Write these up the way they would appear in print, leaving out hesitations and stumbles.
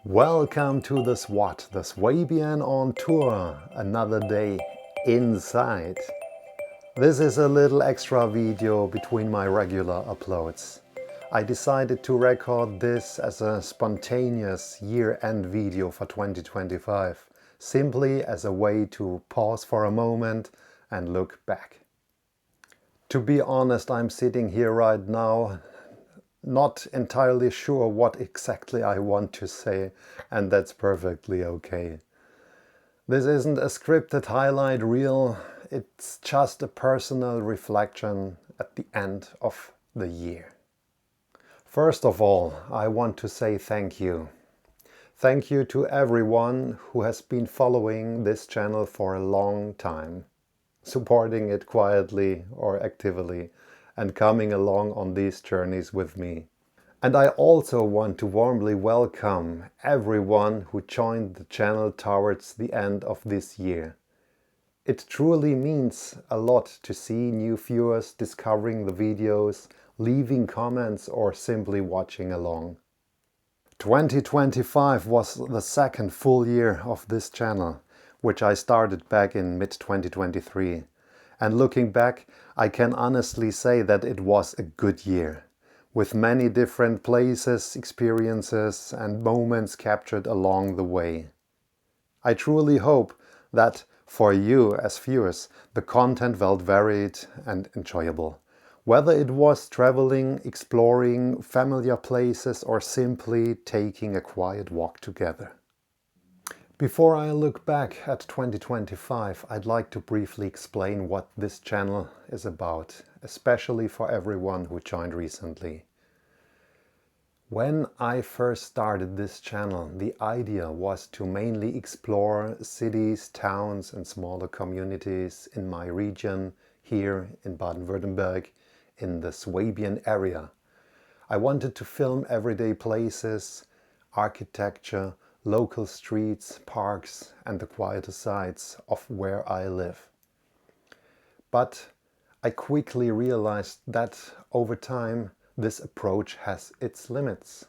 Welcome to the SW.O.T, the Swabian on tour, another day inside. This is a little extra video between my regular uploads. I decided to record this as a spontaneous year-end video for 2025, simply as a way to pause for a moment and look back. To be honest, I'm sitting here right now not entirely sure what exactly I want to say, and that's perfectly okay. This isn't a scripted highlight reel, it's just a personal reflection at the end of the year. First of all, I want to say thank you. Thank you to everyone who has been following this channel for a long time, supporting it quietly or actively, and coming along on these journeys with me. And I also want to warmly welcome everyone who joined the channel towards the end of this year. It truly means a lot to see new viewers discovering the videos, leaving comments or simply watching along. 2025 was the second full year of this channel, which I started back in mid-2023. And looking back, I can honestly say that it was a good year, with many different places, experiences and moments captured along the way. I truly hope that for you as viewers, the content felt varied and enjoyable. Whether it was traveling, exploring familiar places or simply taking a quiet walk together. Before I look back at 2025, I'd like to briefly explain what this channel is about, especially for everyone who joined recently. When I first started this channel, the idea was to mainly explore cities, towns and smaller communities in my region, here in Baden-Württemberg, in the Swabian area. I wanted to film everyday places, architecture, local streets, parks and the quieter sides of where I live. But I quickly realized that over time this approach has its limits.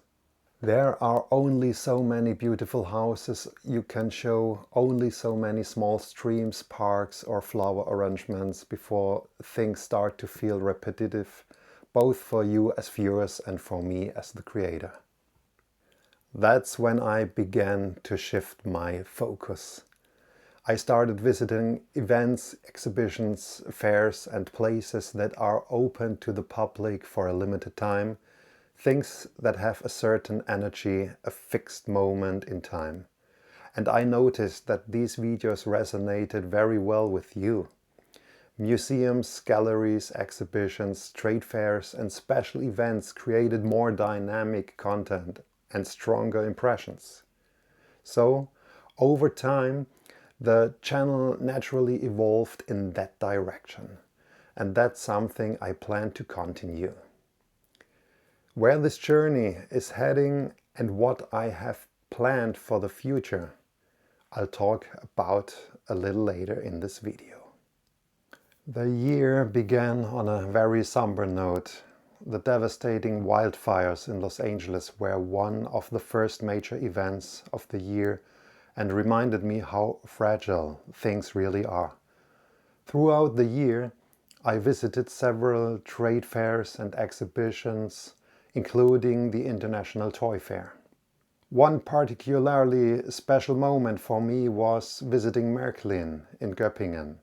There are only so many beautiful houses you can show, only so many small streams, parks or flower arrangements before things start to feel repetitive, both for you as viewers and for me as the creator. That's when I began to shift my focus. I started visiting events, exhibitions, fairs and places that are open to the public for a limited time, things that have a certain energy, a fixed moment in time. And I noticed that these videos resonated very well with you. Museums, galleries, exhibitions, trade fairs and special events created more dynamic content and stronger impressions. So, over time, the channel naturally evolved in that direction, and that's something I plan to continue. Where this journey is heading and what I have planned for the future, I'll talk about a little later in this video. The year began on a very somber note. The devastating wildfires in Los Angeles were one of the first major events of the year and reminded me how fragile things really are. Throughout the year, I visited several trade fairs and exhibitions, including the International Toy Fair. One particularly special moment for me was visiting Märklin in Göppingen.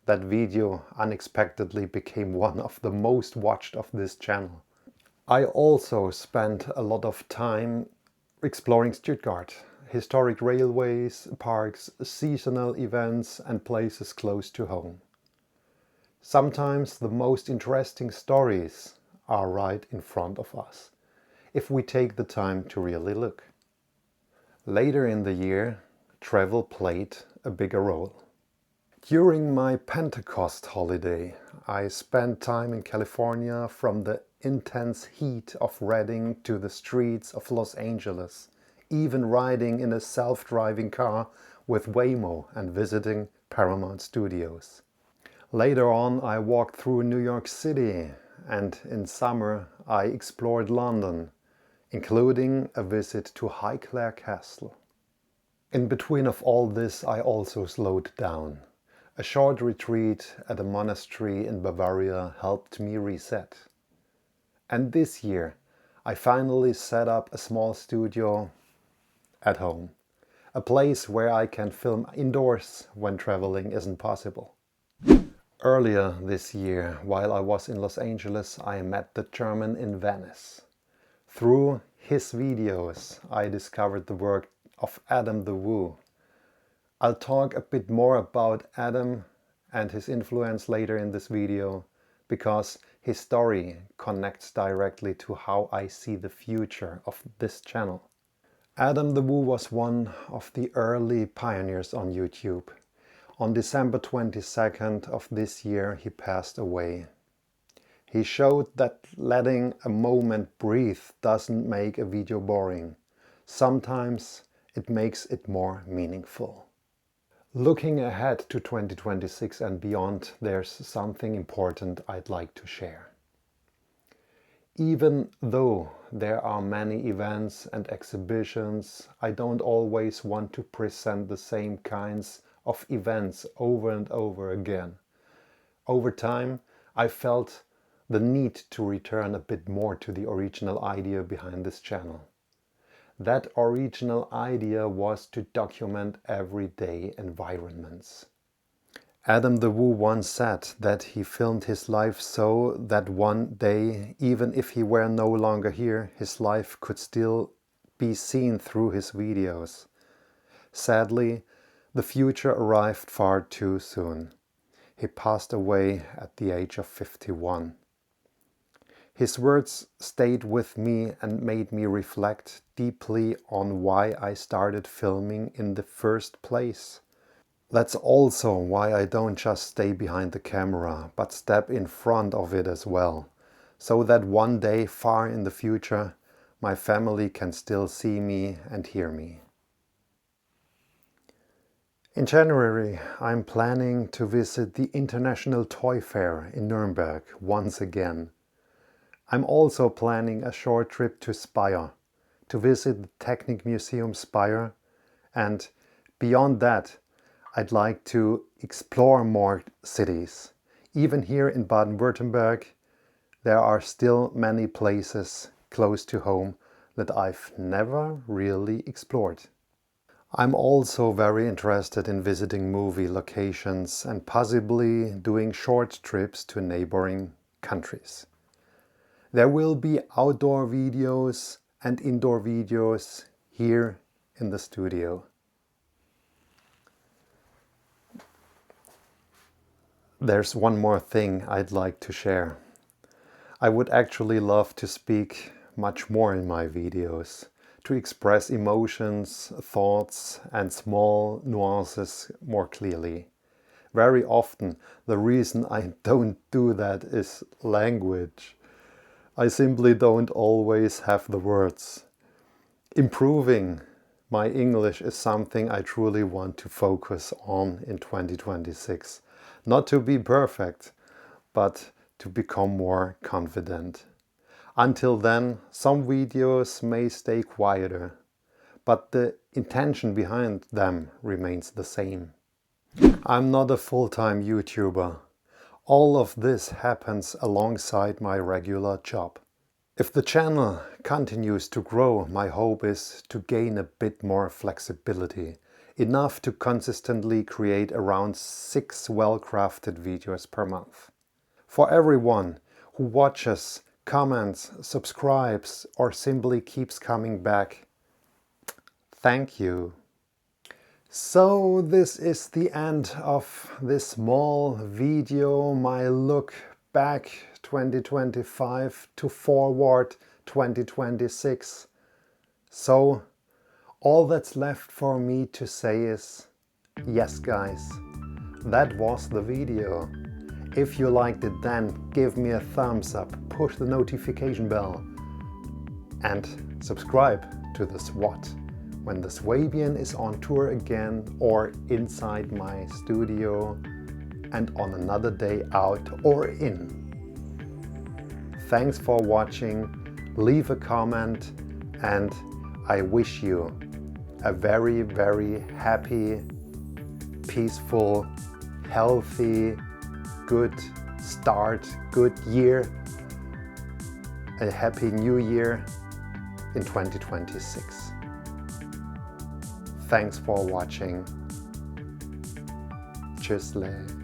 That video unexpectedly became one of the most watched of this channel. I also spent a lot of time exploring Stuttgart, historic railways, parks, seasonal events and places close to home. Sometimes the most interesting stories are right in front of us, if we take the time to really look. Later in the year, travel played a bigger role. During my Pentecost holiday, I spent time in California, from the intense heat of Redding to the streets of Los Angeles, even riding in a self-driving car with Waymo and visiting Paramount Studios. Later on, I walked through New York City, and in summer I explored London, including a visit to Highclere Castle. In between of all this, I also slowed down. A short retreat at a monastery in Bavaria helped me reset. And this year, I finally set up a small studio at home. A place where I can film indoors when traveling isn't possible. Earlier this year, while I was in Los Angeles, I met the German in Venice. Through his videos, I discovered the work of Adam the Woo. I'll talk a bit more about Adam and his influence later in this video, because his story connects directly to how I see the future of this channel. Adam the Woo was one of the early pioneers on YouTube. On December 22nd of this year, he passed away. He showed that letting a moment breathe doesn't make a video boring. Sometimes it makes it more meaningful. Looking ahead to 2026 and beyond, there's something important I'd like to share. Even though there are many events and exhibitions, I don't always want to present the same kinds of events over and over again. Over time, I felt the need to return a bit more to the original idea behind this channel. That original idea was to document everyday environments. Adam the Woo once said that he filmed his life so that one day, even if he were no longer here, his life could still be seen through his videos. Sadly, the future arrived far too soon. He passed away at the age of 51. His words stayed with me and made me reflect deeply on why I started filming in the first place. That's also why I don't just stay behind the camera, but step in front of it as well, so that one day far in the future, my family can still see me and hear me. In January, I'm planning to visit the International Toy Fair in Nuremberg once again. I'm also planning a short trip to Speyer, to visit the Technik Museum Speyer, and beyond that, I'd like to explore more cities. Even here in Baden-Württemberg, there are still many places close to home that I've never really explored. I'm also very interested in visiting movie locations and possibly doing short trips to neighboring countries. There will be outdoor videos and indoor videos here in the studio. There's one more thing I'd like to share. I would actually love to speak much more in my videos, to express emotions, thoughts and small nuances more clearly. Very often the reason I don't do that is language. I simply don't always have the words. Improving my English is something I truly want to focus on in 2026. Not to be perfect, but to become more confident. Until then, some videos may stay quieter, but the intention behind them remains the same. I'm not a full-time YouTuber. All of this happens alongside my regular job. If the channel continues to grow, my hope is to gain a bit more flexibility, enough to consistently create around 6 well-crafted videos per month. For everyone who watches, comments, subscribes or simply keeps coming back, thank you. So this is the end of this small video, my look back 2025 to forward 2026. So all that's left for me to say is, yes guys, that was the video. If you liked it, then give me a thumbs up, push the notification bell and subscribe to the SW.O.T. when the Swabian is on tour again or inside my studio and on another day out or in. Thanks for watching, leave a comment and I wish you a very, very happy, peaceful, healthy, good start, good year, a happy new year in 2026. Thanks for watching. Tschüssle.